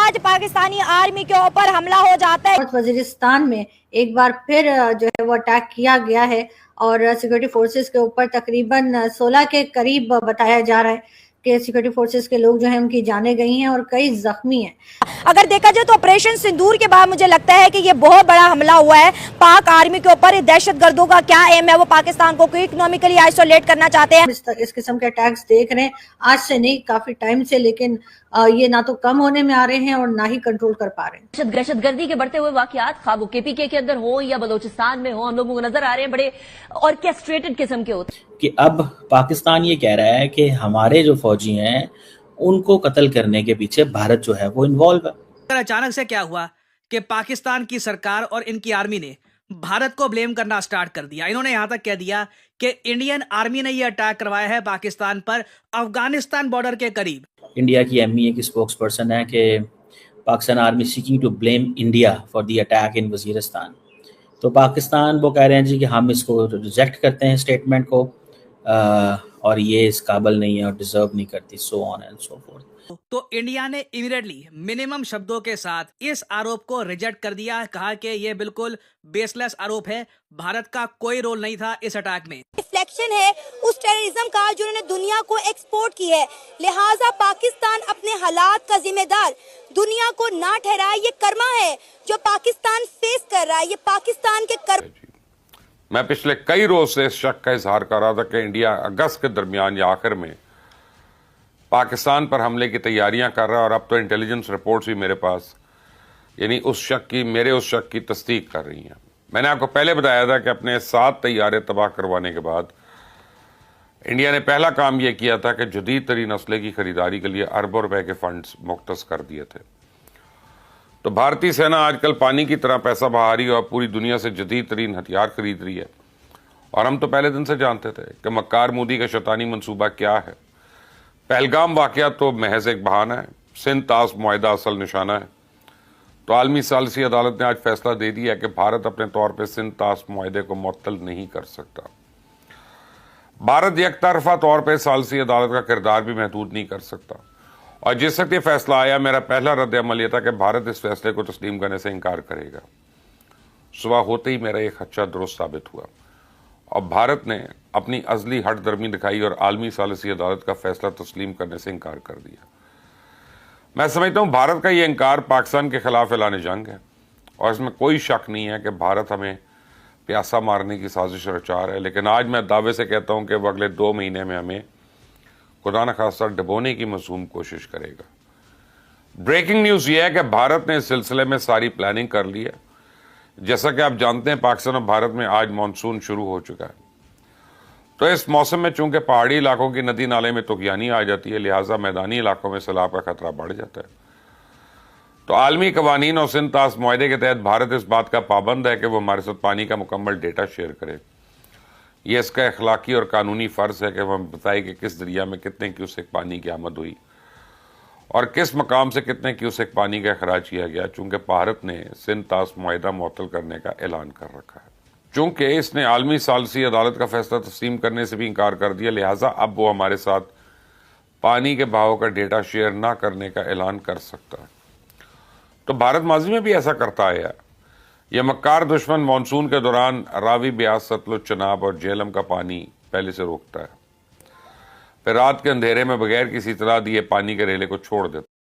आज पाकिस्तानी आर्मी के ऊपर हमला हो जाता है। वजीरिस्तान में एक बार फिर जो है वो अटैक किया गया है और सिक्योरिटी फोर्सेस के ऊपर तकरीबन 16 के करीब बताया जा रहा है कि सिक्योरिटी फोर्सेस के लोग जो हैं उनकी जानें गई हैं और कई जख्मी हैं। अगर देखा जाए तो ऑपरेशन सिंदूर के बाद मुझे लगता है कि ये बहुत बड़ा हमला हुआ है पाक आर्मी के ऊपर। दहशतगर्दों का क्या एम है, वो पाकिस्तान को इकोनॉमिकली आइसोलेट करना चाहते हैं। इस किस्म के अटैक्स देख रहे हैं आज से नहीं, काफी टाइम से, लेकिन ये ना तो कम होने में आ रहे हैं और ना ही कंट्रोल कर पा रहे हैं। दहशतगर्दी के बढ़ते हुए वाकयात खा वो केपीके के अंदर हो या बलोचिस्तान में हो, हम लोगों को नजर आ रहे हैं बड़े ऑर्केस्ट्रेटेड किस्म के होते कि अब पाकिस्तान ये कह रहा है कि हमारे जो फौजी हैं उनको कत्ल करने के पीछे भारत जो है वो इन्वॉल्व है। अचानक से क्या हुआ कि पाकिस्तान की सरकार और इनकी आर्मी ने भारत को ब्लेम करना स्टार्ट कर दिया। इन्होंने यहां तक कह दिया कि इंडियन आर्मी ने यह अटैक करवाया है पाकिस्तान पर अफगानिस्तान बॉर्डर के करीब। इंडिया की एमईए की स्पोक्स पर्सन है कि Pakistan army seeking to blame India for the attack in Waziristan. तो पाकिस्तान वो कह रहे हैं जी कि हम इसको रिजेक्ट करते हैं स्टेटमेंट को और ये इस काबिल नहीं है और डिजर्व नहीं करती, so on and so fourth. तो इंडिया ने इमीडिएटली मिनिमम शब्दों के साथ इस आरोप को रिजेक्ट कर दिया, कहा कि यह बिल्कुल बेसलेस आरोप है, भारत का कोई रोल नहीं था इस अटैक में। रिफ्लेक्शन है उस टेररिज्म का जो उन्होंने दुनिया को एक्सपोर्ट की है, लिहाजा पाकिस्तान अपने हालात का जिम्मेदार दुनिया को ना ठहराए। ये कर्मा है जो पाकिस्तान फेस कर रहा है, ये पाकिस्तान के कर्म। मैं पिछले कई रोज से इस शक का इजहार कर रहा था कि इंडिया अगस्त के दरमियान या आखिर में पाकिस्तान पर हमले की तैयारियां कर रहा है और अब तो इंटेलिजेंस रिपोर्ट्स भी मेरे पास यानी मेरे उस शक की तस्दीक कर रही हैं। मैंने आपको पहले बताया था कि अपने 7 तैयारे तबाह करवाने के बाद इंडिया ने पहला काम यह किया था कि जदीद तरीन असले की खरीदारी के लिए अरबों रुपए के फंड्स मुख्तस कर दिए थे। तो भारतीय सेना आजकल पानी की तरह पैसा बहा रही है और पूरी दुनिया से जदीद तरीन हथियार खरीद रही है। और हम तो पहले दिन से जानते थे कि मक्कार मोदी का शैतानी मंसूबा क्या है। पहलगाम वाकया तो महज एक बहाना है, सिंध ताश मुआहिदा असल निशाना है। तो आलमी सालिसी अदालत ने आज फैसला दे दिया कि भारत अपने तौर पर सिंध ताश मुआहिदे को मुअत्तल नहीं कर सकता। भारत एकतरफा तौर पर सालिसी अदालत का किरदार भी महदूद नहीं कर सकता। और जिस वक्त ये फैसला आया, मेरा पहला रद्द अमल यह था कि भारत इस फैसले को तस्लीम करने से इनकार करेगा। सुबह होते ही मेरा एक खदशा दुरुस्त साबित हुआ और भारत ने अपनी अजली हट दर्मी दिखाई और आलमी सालिसी अदालत का फैसला तस्लीम करने से इनकार कर दिया। मैं समझता हूं भारत का यह इनकार पाकिस्तान के खिलाफ ऐलान जंग है और इसमें कोई शक नहीं है कि भारत हमें प्यासा मारने की साजिश रचा रहा है। लेकिन आज मैं दावे से कहता हूं कि वह अगले 2 महीने में हमें खुदा न खास्ता डुबोने की मासूम कोशिश करेगा। ब्रेकिंग न्यूज यह है कि भारत ने इस सिलसिले में सारी प्लानिंग कर ली है। जैसा कि आप जानते हैं, पाकिस्तान और भारत में आज मानसून शुरू हो चुका है। तो इस मौसम में चूंकि पहाड़ी इलाकों की नदी नाले में तुगयानी आ जाती है, लिहाजा मैदानी इलाकों में सैलाब का खतरा बढ़ जाता है। तो आलमी कवानीन और सिंध ताश मुआहिदे के तहत भारत इस बात का पाबंद है कि वो हमारे साथ पानी का मुकम्मल डेटा शेयर करे। यह इसका अखलाकी और कानूनी फ़र्ज है कि वह बताए कि किस दरिया में कितने क्यूसेक पानी की आमद हुई और किस मकाम से कितने क्यूसेक पानी का अखराज किया गया, चूंकि भारत ने सिंध ताश मुआहिदा मुअत्तल करने का ऐलान कर रखा है। चूंकि इसने आलमी सालिसी अदालत का फैसला तस्लीम करने से भी इनकार कर दिया, लिहाजा अब वो हमारे साथ पानी के बहाव का डेटा शेयर ना करने का ऐलान कर सकता है। तो भारत माजी में भी ऐसा करता आया। यह मक्कार दुश्मन मानसून के दौरान रावी, ब्यास, सतलुज, चनाब और झेलम का पानी पहले से रोकता है, फिर रात के अंधेरे में बगैर किसी इत्तला दिए पानी के रेले को छोड़ देता है।